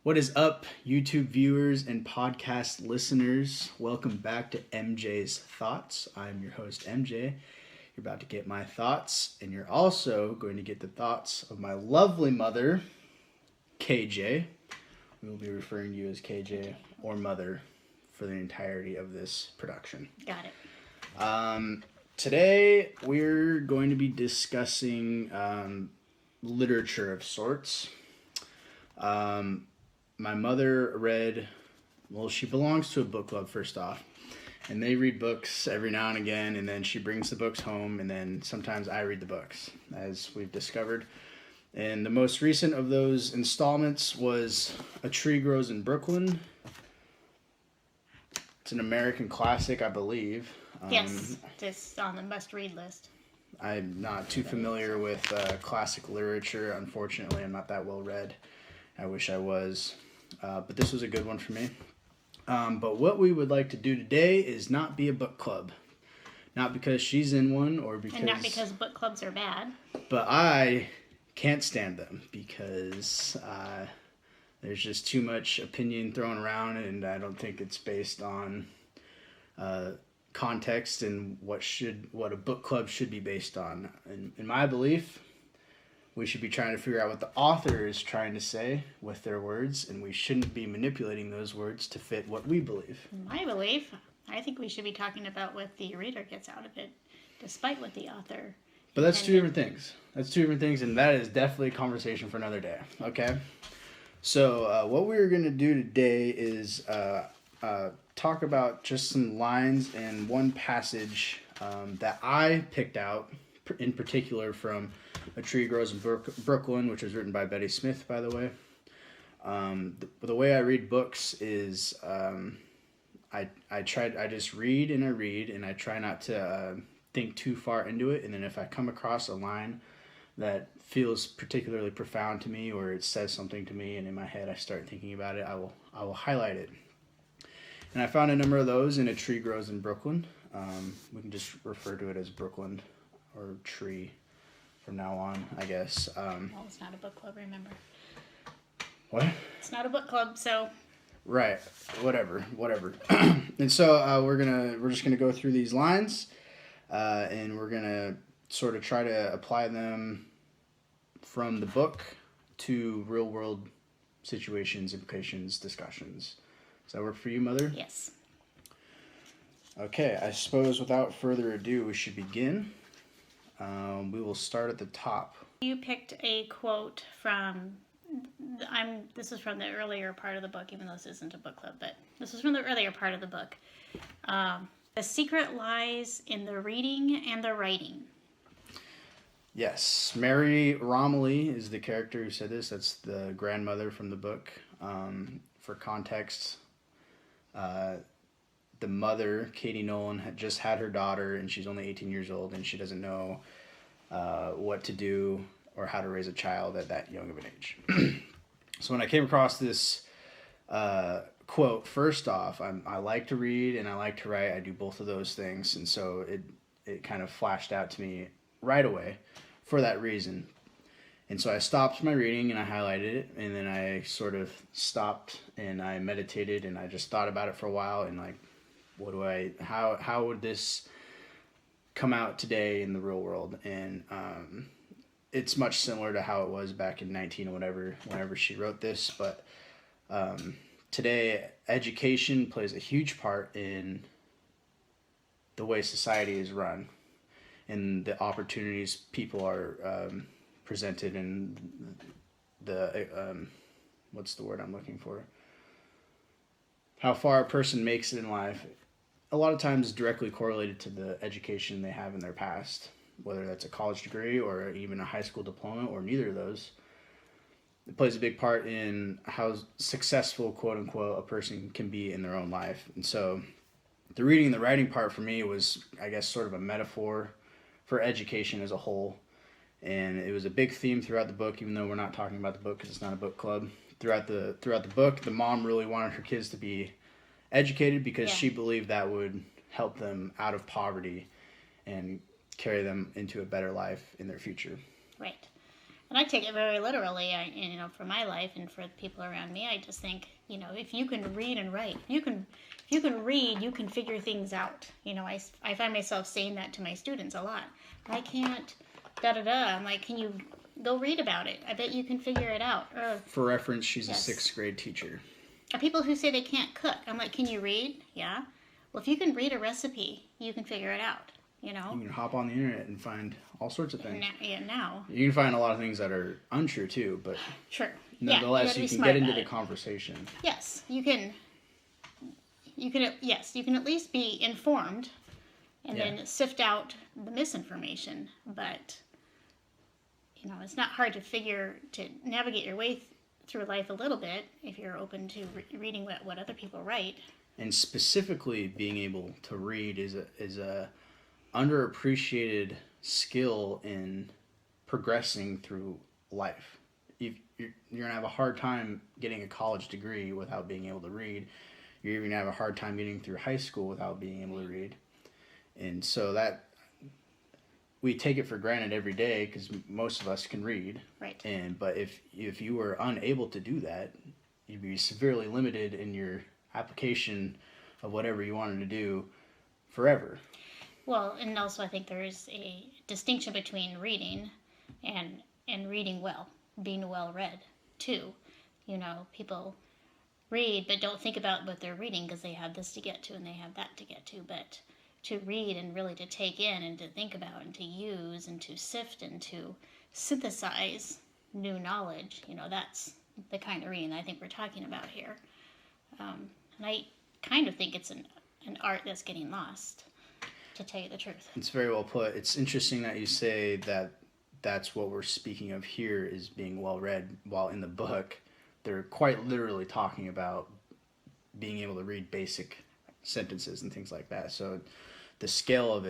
What is up, YouTube viewers and podcast listeners? Welcome back to MJ's Thoughts. I'm your host, MJ. You're about to get my thoughts, and you're also going to get the thoughts of my lovely mother, KJ. We will be referring to you as KJ or Mother for the entirety of this production. Got it. Today, we're going to be discussing literature of sorts. My mother read, well, she belongs to a book club, first off, and they read books every now and again, and then she brings the books home, and then sometimes I read the books, as we've discovered. And the most recent of those installments was A Tree Grows in Brooklyn. It's an American classic, I believe. Yes, it's on the must-read list. I'm not too familiar with classic literature. Unfortunately, I'm not that well read. I wish I was. But this was a good one for me. But what we would like to do today is not be a book club. Not because she's in one or because... And not because book clubs are bad. But I can't stand them because there's just too much opinion thrown around, and I don't think it's based on context and what a book club should be based on. In my belief, we should be trying to figure out what the author is trying to say with their words, and we shouldn't be manipulating those words to fit what we believe. In my belief, I think we should be talking about what the reader gets out of it, despite what the author... But that's two different things. And that is definitely a conversation for another day, okay? So what we're going to do today is talk about just some lines and one passage that I picked out in particular from A Tree Grows in Brooklyn, which was written by Betty Smith, by the way. The way I read books is I just read, and I try not to think too far into it, and then if I come across a line that feels particularly profound to me, or it says something to me, and in my head I start thinking about it, I will highlight it. And I found a number of those in A Tree Grows in Brooklyn. We can just refer to it as Brooklyn or Tree from now on, I guess. Well, it's not a book club, remember. What? It's not a book club, so... Right. Whatever. And so we're just gonna go through these lines, and we're gonna sort of try to apply them from the book to real world situations, implications, discussions. Does that work for you, Mother? Yes. Okay. I suppose without further ado, we should begin. We will start at the top. You picked a quote from... This is from the earlier part of the book, even though this isn't a book club, but this is from the earlier part of the book. The secret lies in the reading and the writing. Yes, Mary Romilly is the character who said this. That's the grandmother from the book. For context, the mother, Katie Nolan, had just had her daughter, and she's only 18 years old, and she doesn't know what to do or how to raise a child at that young of an age. So when I came across this quote, first off, I like to read and I like to write. I do both of those things, and so it kind of flashed out to me right away for that reason. And so I stopped my reading and I highlighted it, and then I sort of stopped and I meditated and I just thought about it for a while, and like, how would this come out today in the real world? And it's much similar to how it was back in 19 or whenever she wrote this, but today education plays a huge part in the way society is run and the opportunities people are presented, and the what's the word I'm looking for? How far a person makes it in life, a lot of times is directly correlated to the education they have in their past, whether that's a college degree or even a high school diploma or neither of those. It plays a big part in how successful, quote unquote, a person can be in their own life. And so the reading and the writing part for me was, I guess, sort of a metaphor for education as a whole. And it was a big theme throughout the book, even though we're not talking about the book because it's not a book club. Throughout the book, the mom really wanted her kids to be educated because she believed that would help them out of poverty and carry them into a better life in their future. Right. And I take it very literally. For my life and for the people around me, I just think, if you can read and write, if you can read, you can figure things out. I find myself saying that to my students a lot. I can't, I'm like, can you go read about it? I bet you can figure it out. For reference, she's a 6th grade teacher. People who say they can't cook, I'm like, can you read? Yeah. Well, if you can read a recipe, you can figure it out. You can hop on the internet and find all sorts of things. Now. You can find a lot of things that are untrue too, but sure. Nonetheless, you can get into the conversation. Yes, you can. You can at least be informed, and then sift out the misinformation. But it's not hard to navigate your way through life a little bit if you're open to reading what other people write. And specifically, being able to read is a underappreciated skill in progressing through life. You're going to have a hard time getting a college degree without being able to read. You're even going to have a hard time getting through high school without being able to read. And so that we take it for granted every day because most of us can read. Right. But if you were unable to do that, you'd be severely limited in your application of whatever you wanted to do forever. Well, and also I think there is a distinction between reading and reading well, being well read too. People read but don't think about what they're reading because they have this to get to and they have that to get to. But to read and really to take in and to think about and to use and to sift and to synthesize new knowledge, that's the kind of reading I think we're talking about here. And I kind of think it's an art that's getting lost, to tell you the truth. It's very well put. It's interesting that you say that that's what we're speaking of here is being well read, while in the book they're quite literally talking about being able to read basic sentences and things like that. So the scale of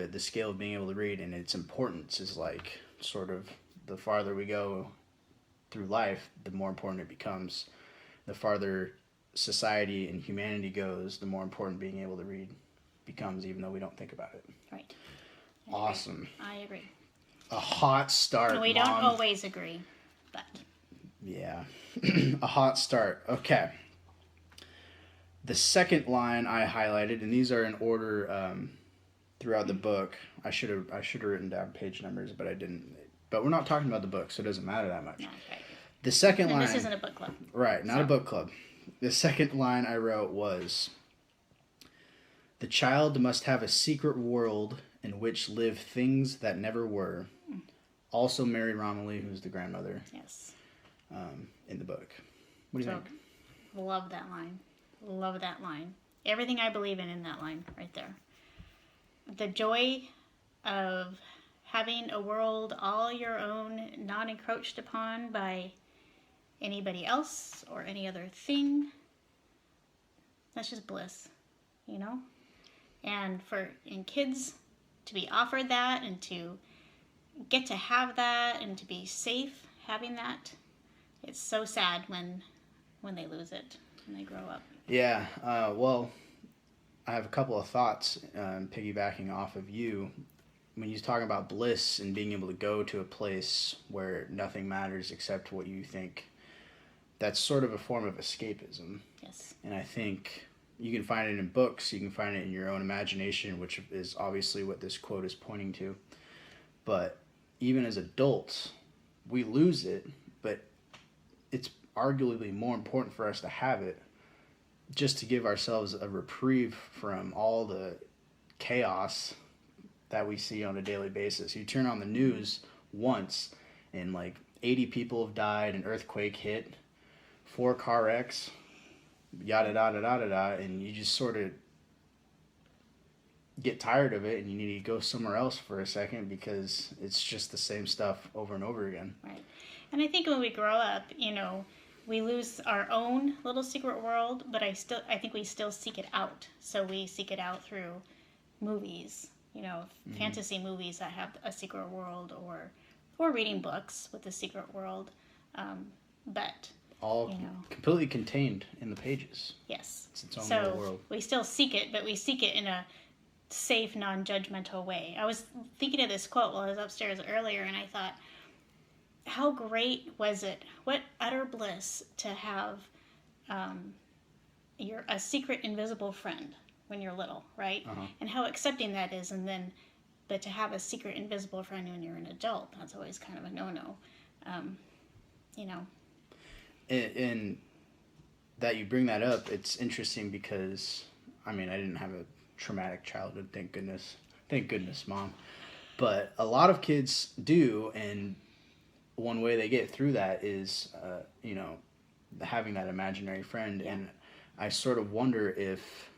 being able to read and its importance is like sort of the farther we go through life, the more important it becomes. The farther society and humanity goes, the more important being able to read becomes, even though we don't think about it. Right. Awesome. I agree. A hot start. We don't always agree, but. Yeah. A hot start. Okay. The second line I highlighted, and these are in order throughout the book. I should have written down page numbers, but I didn't. But we're not talking about the book, so it doesn't matter that much. No, right. The second line. This isn't a book club. Right, not a book club. The second line I wrote was, "The child must have a secret world in which live things that never were." Also Mary Romilly, who's the grandmother. Yes. In the book. What do you think? Love that line. Love that line. Everything I believe in that line right there. The joy of having a world all your own, not encroached upon by anybody else or any other thing. That's just bliss, And for kids to be offered that and to get to have that and to be safe having that, it's so sad when they lose it when they grow up. Yeah, well, I have a couple of thoughts piggybacking off of you. When you're talking about bliss and being able to go to a place where nothing matters except what you think, that's sort of a form of escapism. Yes. And I think you can find it in books, you can find it in your own imagination, which is obviously what this quote is pointing to. But even as adults, we lose it, but it's arguably more important for us to have it just to give ourselves a reprieve from all the chaos that we see on a daily basis. You turn on the news once and like 80 people have died, an earthquake hit, 4 car wrecks, yada da da da da da, and you just sort of get tired of it and you need to go somewhere else for a second because it's just the same stuff over and over again. Right. And I think when we grow up, we lose our own little secret world, but I think we still seek it out. So we seek it out through movies, fantasy movies that have a secret world, or reading books with a secret world. But all completely contained in the pages. Yes. It's its own little world. We still seek it, but we seek it in a safe, non-judgmental way. I was thinking of this quote while I was upstairs earlier, and I thought, how great was it? What utter bliss to have a secret invisible friend when you're little, right? And how accepting that is, and then, but to have a secret invisible friend when you're an adult, that's always kind of a no-no, you know. And that you bring that up, it's interesting because, I mean, I didn't have a traumatic childhood, thank goodness. Thank goodness, Mom. But a lot of kids do, and one way they get through that is, you know, having that imaginary friend. Yeah. And I sort of wonder if,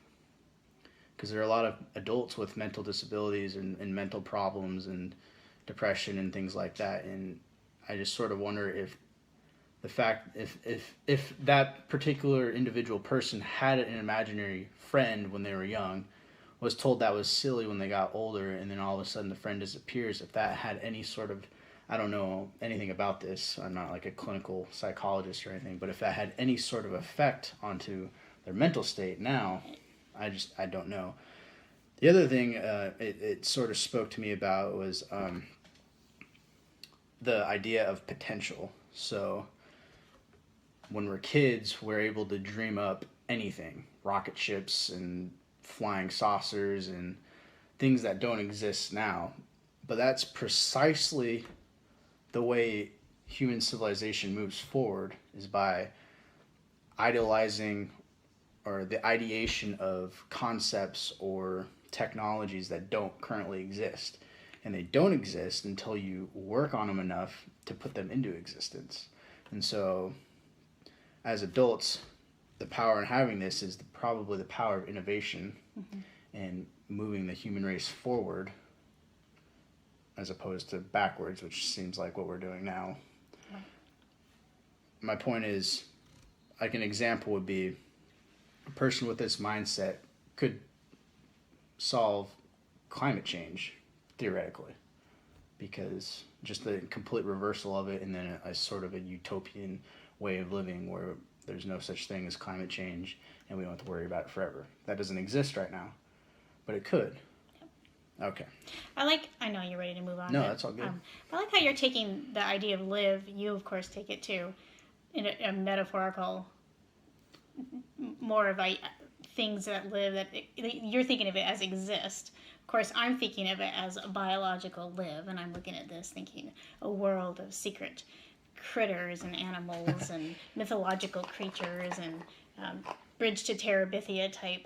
because there are a lot of adults with mental disabilities and mental problems and depression and things like that, and I just sort of wonder if the fact if that particular individual person had an imaginary friend when they were young, was told that was silly when they got older, and then all of a sudden the friend disappears, if that had any sort of, I don't know anything about this, I'm not like a clinical psychologist or anything, but if that had any sort of effect onto their mental state now, I don't know. The other thing it sort of spoke to me about was the idea of potential. So when we're kids, we're able to dream up anything, rocket ships and flying saucers and things that don't exist now. But that's precisely the way human civilization moves forward, is by idealizing or the ideation of concepts or technologies that don't currently exist. And they don't exist until you work on them enough to put them into existence. And so, as adults, the power in having this is probably the power of innovation and moving the human race forward as opposed to backwards, which seems like what we're doing now. Right. My point is, like an example would be, a person with this mindset could solve climate change, theoretically, because just the complete reversal of it, and then a sort of a utopian way of living where there's no such thing as climate change and we don't have to worry about it forever. That doesn't exist right now, but it could. Okay. I know you're ready to move on. No, that's all good. I like how you're taking the idea of live. You, of course, take it too in a metaphorical, more of things that live, that you're thinking of it as exist. Of course, I'm thinking of it as a biological live, and I'm looking at this thinking a world of secret critters and animals and mythological creatures and Bridge to Terabithia type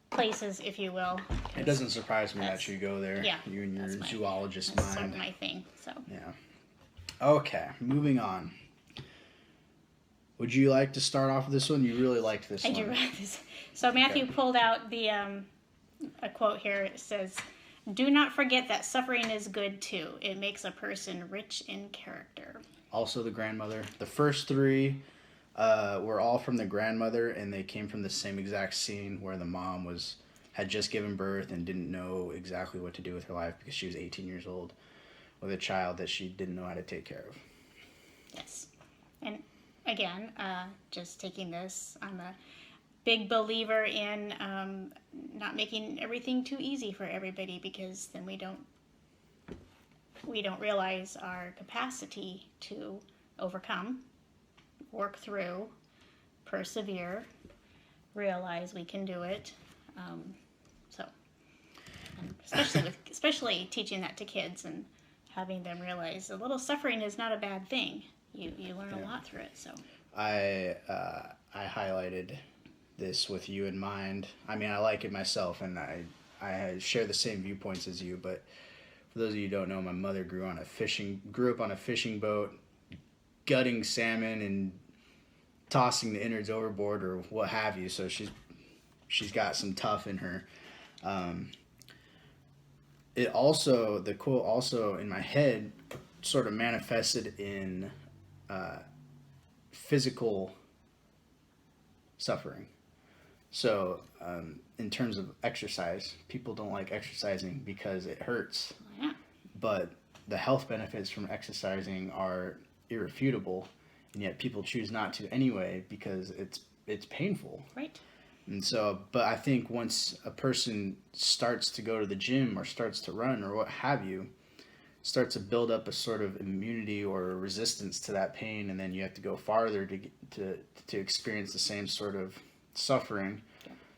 places, if you will. It doesn't surprise me that you go there. Yeah, you and your zoologist that's mind. sort of my thing. So. Yeah. Okay, moving on. Would you like to start off with this one? You really liked this one. I do like this. So Matthew pulled out the a quote here. It says, "Do not forget that suffering is good too. It makes a person rich in character." Also the grandmother. The first three were all from the grandmother, and they came from the same exact scene where the mom had just given birth and didn't know exactly what to do with her life because she was 18 years old with a child that she didn't know how to take care of. Yes. And again, just taking this, I'm a big believer in not making everything too easy for everybody, because then we don't realize our capacity to overcome, work through, persevere, realize we can do it. Especially teaching that to kids and having them realize a little suffering is not a bad thing. You learn a lot through it. So I highlighted this with you in mind. I mean, I like it myself, and I share the same viewpoints as you. But for those of you who don't know, my mother grew up on a fishing boat, gutting salmon and tossing the innards overboard or what have you. So she's got some tough in her. The quote also in my head sort of manifested in physical suffering. So in terms of exercise, people don't like exercising because it hurts. Yeah. But the health benefits from exercising are irrefutable, and yet people choose not to anyway because it's painful. Right. And so, but I think once a person starts to go to the gym or starts to run or what have you, starts to build up a sort of immunity or resistance to that pain, and then you have to go farther to experience the same sort of suffering,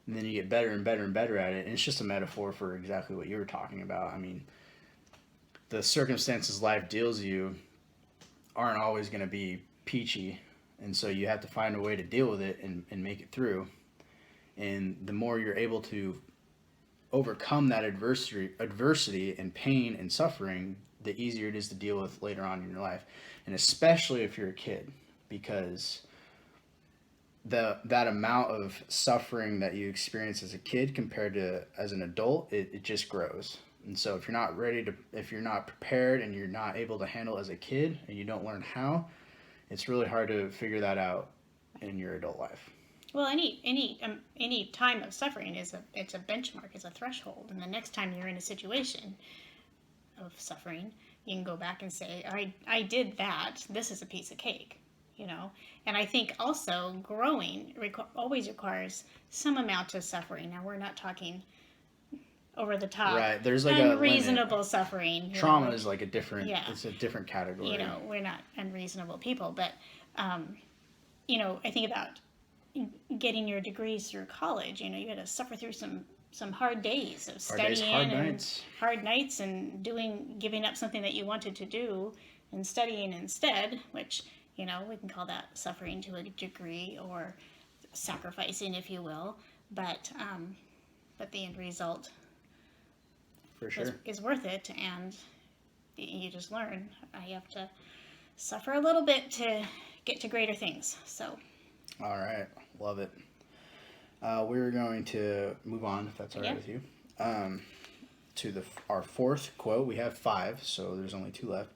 and then you get better and better and better at it. And it's just a metaphor for exactly what you were talking about. I mean, the circumstances life deals you aren't always going to be peachy, and so you have to find a way to deal with it and make it through. And the more you're able to overcome that adversity and pain and suffering, the easier it is to deal with later on in your life, and especially if you're a kid, because that amount of suffering that you experience as a kid compared to as an adult, it just grows. And so if you're not prepared and you're not able to handle it as a kid and you don't learn how, it's really hard to figure that out in your adult life. Well, any time of suffering it's a benchmark, it's a threshold, and the next time you're in a situation of suffering, you can go back and say, I did that. This is a piece of cake, you know. And I think also growing always requires some amount of suffering. Now we're not talking over the top, right? There's like unreasonable suffering. Trauma is like a different, it's a different category. You know, we're not unreasonable people, but you know, I think about getting your degrees through college. You know, you got to suffer through some hard days of studying, hard nights, and giving up something that you wanted to do and studying instead, which, you know, we can call that suffering to a degree, or sacrificing, if you will. But the end result, for sure, is worth it, and you just learn. I have to suffer a little bit to get to greater things. So. All right, love it. We're going to move on, if that's all right with you, to our fourth quote. We have 5, so there's only 2 left.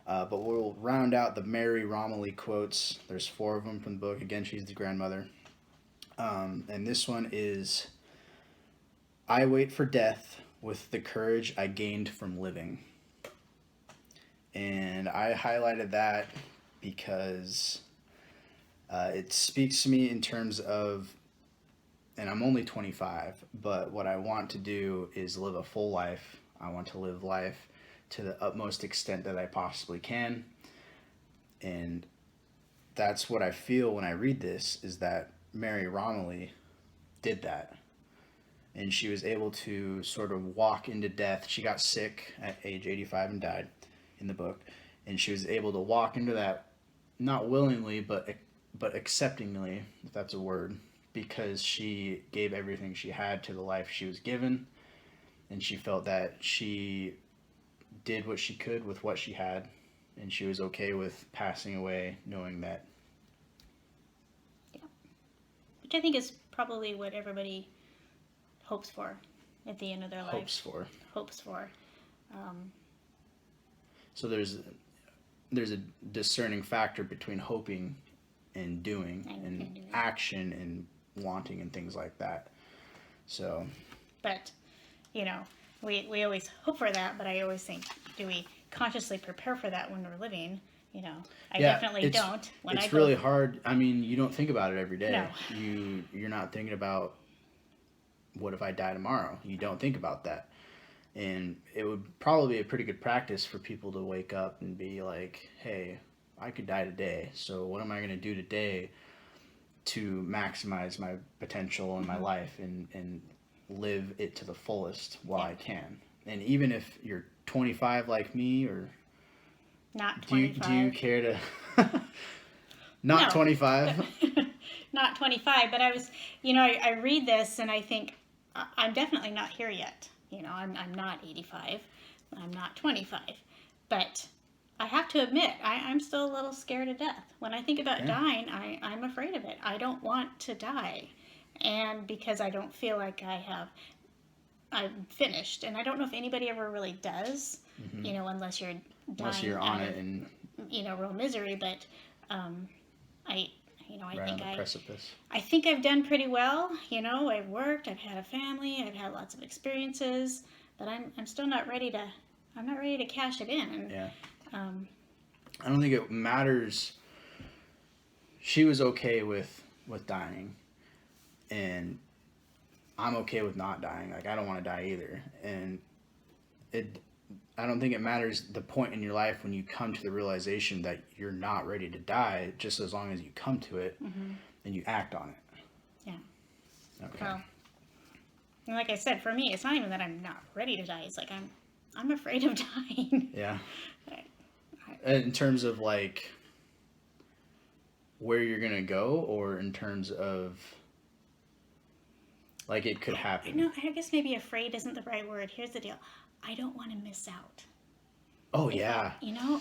But we'll round out the Mary Romilly quotes. There's 4 of them from the book. Again, she's the grandmother. And this one is, I wait for death with the courage I gained from living. And I highlighted that because it speaks to me in terms of, and I'm only 25, but what I want to do is live a full life. I want to live life to the utmost extent that I possibly can. And that's what I feel when I read this, is that Mary Romilly did that. And she was able to sort of walk into death. She got sick at age 85 and died in the book. And she was able to walk into that, not willingly, but acceptingly, if that's a word, because she gave everything she had to the life she was given. And she felt that she did what she could with what she had. And she was okay with passing away, knowing that. Yeah. Which I think is probably what everybody hopes for at the end of their life. Hopes for. So there's a discerning factor between hoping and doing, and action and wanting and things like that. So. But, you know, we always hope for that, but I always think, do we consciously prepare for that when we're living? You know, I definitely don't. It's really hard. I mean, you don't think about it every day. No. You're not thinking about, what if I die tomorrow? You don't think about that. And it would probably be a pretty good practice for people to wake up and be like, hey, I could die today. So what am I going to do today to maximize my potential in my life and live it to the fullest while I can? And even if you're 25 like me, or not 25. Do you care to not 25? Not 25, but I was, you know, I read this and I think I'm definitely not here yet. You know, I'm not 85. I'm not 25. But I have to admit, I'm still a little scared to death. When I think about dying, I'm afraid of it. I don't want to die. And because I don't feel like I'm finished. And I don't know if anybody ever really does, you know, unless you're dying. Unless you're on it and, you know, real misery. But I precipice. I think I've done pretty well. You know, I've worked, I've had a family, I've had lots of experiences, but I'm still not ready to cash it in. And, I don't think it matters. She was okay with dying, and I'm okay with not dying. Like, I don't want to die either. And I don't think it matters the point in your life when you come to the realization that you're not ready to die, just as long as you come to it and you act on it. Yeah. Okay. Well, and like I said, for me, it's not even that I'm not ready to die. It's like I'm afraid of dying. Yeah. In terms of like where you're gonna go, or in terms of like it could happen. No, I guess maybe afraid isn't the right word. Here's the deal. I don't want to miss out. Oh yeah.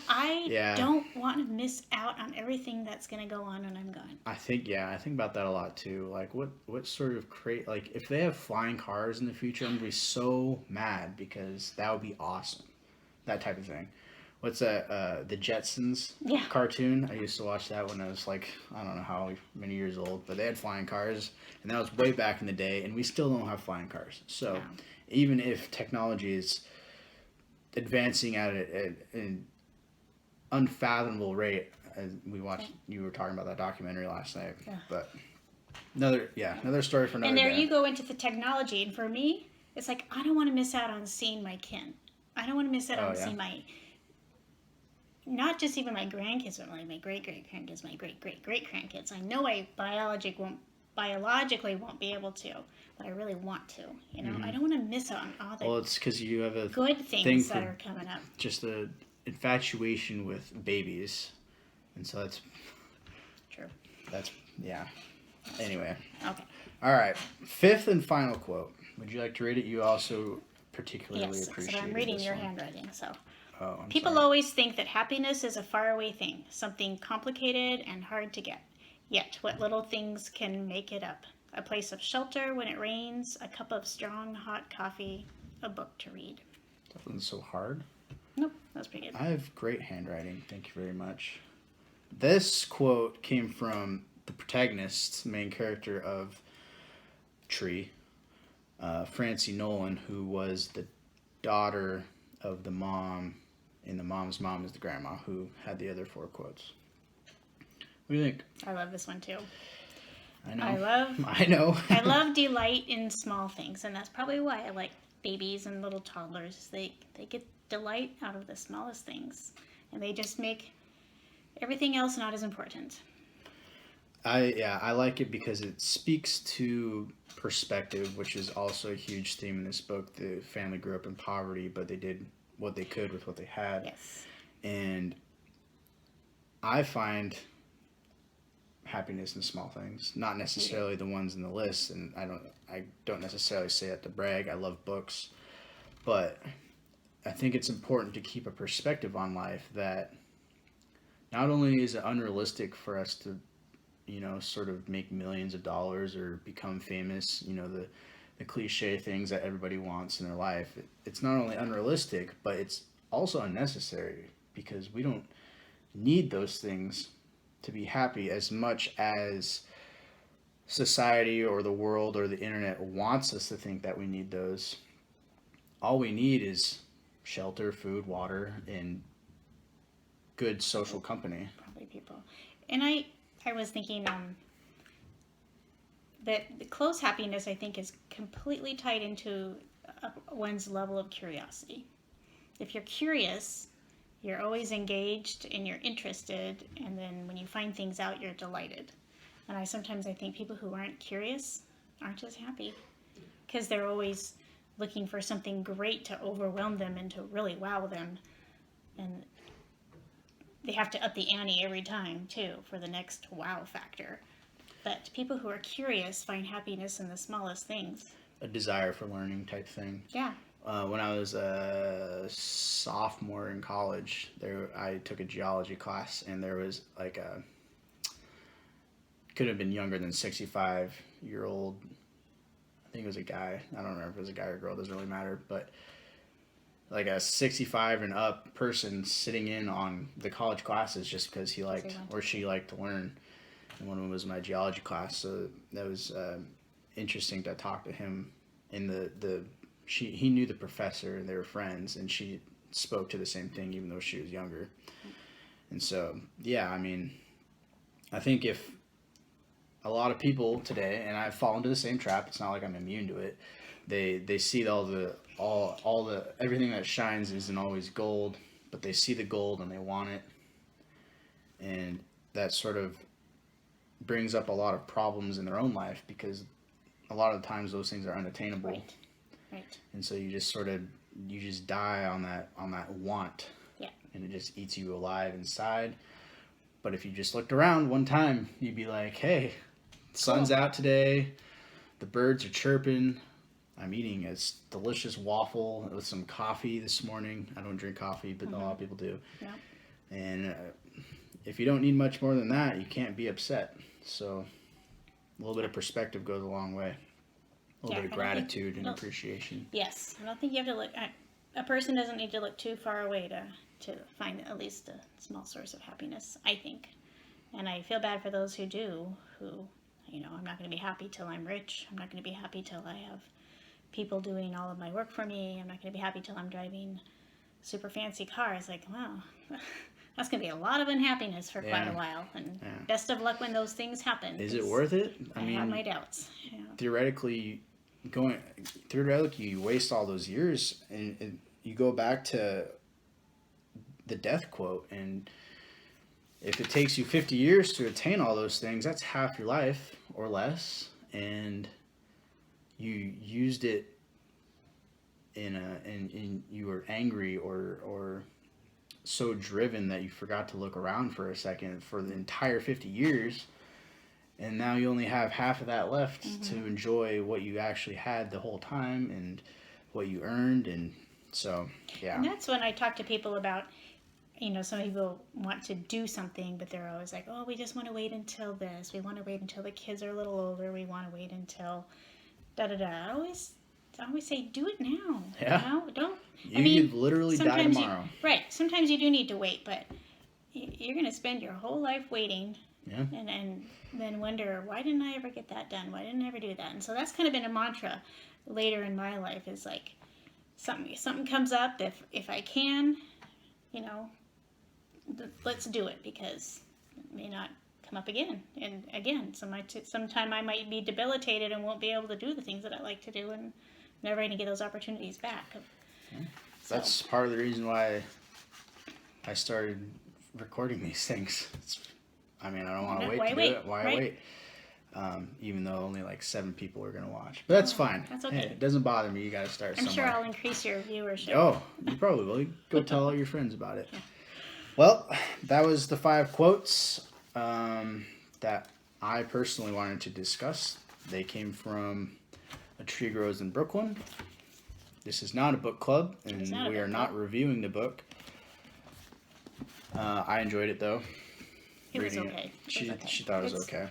I don't want to miss out on everything that's going to go on when I'm gone. I think about that a lot too. Like what sort of like if they have flying cars in the future, I'm gonna be so mad because that would be awesome. That type of thing. What's that? The Jetsons cartoon. I used to watch that when I was like, I don't know how many years old, but they had flying cars, and that was way back in the day, and we still don't have flying cars. So even if technology is advancing at an unfathomable rate, as we watched, you were talking about that documentary last night, but another story for another day. And there day. you go into the technology, and for me, it's like I don't want to miss out on seeing my kin. I don't want to miss out on seeing not just even my grandkids, but like my great-great-grandkids, my great-great-great-grandkids. I know I biologically won't be able to, but I really want to. You know, I don't want to miss out on all the it's because you have a good things that are coming up. Just the infatuation with babies, and so that's true. That's Anyway. Okay. All right. Fifth and final quote. Would you like to read it? You also particularly appreciate. Yes, I'm reading your handwriting, so. People always think that happiness is a faraway thing, something complicated and hard to get. Yet, what little things can make it up? A place of shelter when it rains, a cup of strong, hot coffee, a book to read. That wasn't so hard. Nope, that's pretty good. I have great handwriting. Thank you very much. This quote came from the protagonist, main character of Tree, Francie Nolan, who was the daughter of the mom, and the mom's mom is the grandma, who had the other 4 quotes. What do you think? I love this one too. I know. I know. I love delight in small things, and that's probably why I like babies and little toddlers. They get delight out of the smallest things, and they just make everything else not as important. I like it because it speaks to perspective, which is also a huge theme in this book. The family grew up in poverty, but they did what they could with what they had. Yes. And I find happiness in small things, not necessarily the ones in the list, and I don't necessarily say that to brag. I love books, but I think it's important to keep a perspective on life that not only is it unrealistic for us to sort of make millions of dollars or become famous, the cliche things that everybody wants in their life. It's not only unrealistic, but it's also unnecessary, because we don't need those things to be happy as much as society or the world or the internet wants us to think that we need those. All we need is shelter, food, water, and good social company. Probably people. And I was thinking that the close happiness, I think, is completely tied into one's level of curiosity. If you're curious, you're always engaged and you're interested, and then when you find things out, you're delighted. And I think people who aren't curious aren't as happy, because they're always looking for something great to overwhelm them and to really wow them. And they have to up the ante every time, too, for the next wow factor. But people who are curious find happiness in the smallest things. A desire for learning type thing. Yeah. When I was a sophomore in college, I took a geology class, and there was like could have been younger than 65-year-old. I think it was a guy. I don't remember if it was a guy or a girl. It doesn't really matter. But like a 65 and up person sitting in on the college classes just because he liked or she liked to learn. And one of them was my geology class. So that was interesting to talk to him. And he knew the professor, and they were friends, and she spoke to the same thing even though she was younger. And so, I think if a lot of people today, and I've fallen into the same trap, it's not like I'm immune to it, they see all the everything that shines isn't always gold, but they see the gold and they want it, and that sort of brings up a lot of problems in their own life because a lot of times those things are unattainable. Right. And so you just die on that want. Yeah. And it just eats you alive inside. But if you just looked around one time, you'd be like, hey, sun's out today, the birds are chirping, I'm eating a delicious waffle with some coffee this morning. I don't drink coffee, but a lot of people do. Yeah. And if you don't need much more than that, you can't be upset. So a little bit of perspective goes a long way. A little bit of gratitude and appreciation. Yes. I don't think you have to look... A person doesn't need to look too far away to find at least a small source of happiness, I think. And I feel bad for those who do, who, I'm not going to be happy till I'm rich. I'm not going to be happy till I have people doing all of my work for me. I'm not going to be happy till I'm driving super fancy cars. Like, wow, that's going to be a lot of unhappiness for quite a while. And best of luck when those things happen. Is it worth it? I have my doubts. Yeah. Theoretically, you waste all those years, and you go back to the death quote, and if it takes you 50 years to attain all those things, that's half your life or less, and you used it and you were angry or so driven that you forgot to look around for a second for the entire 50 years, and now you only have half of that left to enjoy what you actually had the whole time and what you earned. And so, yeah. And that's when I talk to people about, some people want to do something, but they're always like, oh, we just want to wait until this. We want to wait until the kids are a little older. We want to wait until da-da-da. I always say, do it now. Yeah. Don't. You could literally die tomorrow. Right. Sometimes you do need to wait, but you're going to spend your whole life waiting. Yeah. And then wonder, why didn't I ever get that done? Why didn't I ever do that? And so that's kind of been a mantra later in my life, is like, something comes up, if I can, let's do it, because it may not come up again and again. Sometime I might be debilitated and won't be able to do the things that I like to do, and never going to get those opportunities back. That's part of the reason why I started recording these things. I don't want to wait to do it. Why wait? Even though only like 7 people are going to watch. But that's fine. That's okay. Hey, it doesn't bother me. You got to start somewhere. I'm sure I'll increase your viewership. Oh, you probably will. Go tell all your friends about it. Yeah. Well, that was the 5 quotes that I personally wanted to discuss. They came from A Tree Grows in Brooklyn. This is not a book club, and we are not reviewing the book. I enjoyed it, though. It was okay. She thought it was okay.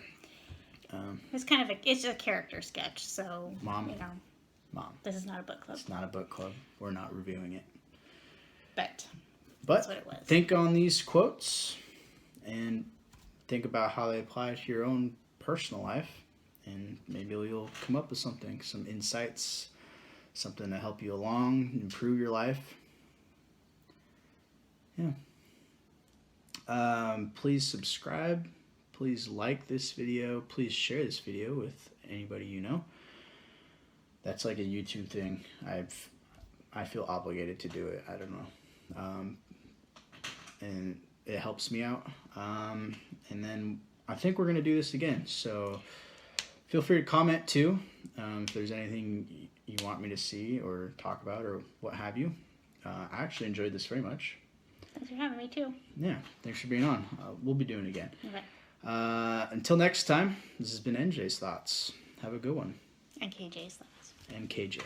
It's kind of it's a character sketch, so Mom, this is not a book club. It's not a book club. We're not reviewing it. But that's what it was. Think on these quotes and think about how they apply to your own personal life, and maybe you'll come up with some insights, something to help you along, improve your life. Yeah. Please subscribe. Please like this video. Please share this video with anybody you know. That's like a YouTube thing. I feel obligated to do it. I don't know. And it helps me out. And then I think we're going to do this again. So feel free to comment too. If there's anything you want me to see or talk about or what have you. I actually enjoyed this very much. Thanks for having me too. Yeah, thanks for being on. We'll be doing it again. Okay. Until next time, this has been NJ's Thoughts. Have a good one. And KJ's Thoughts. And KJ.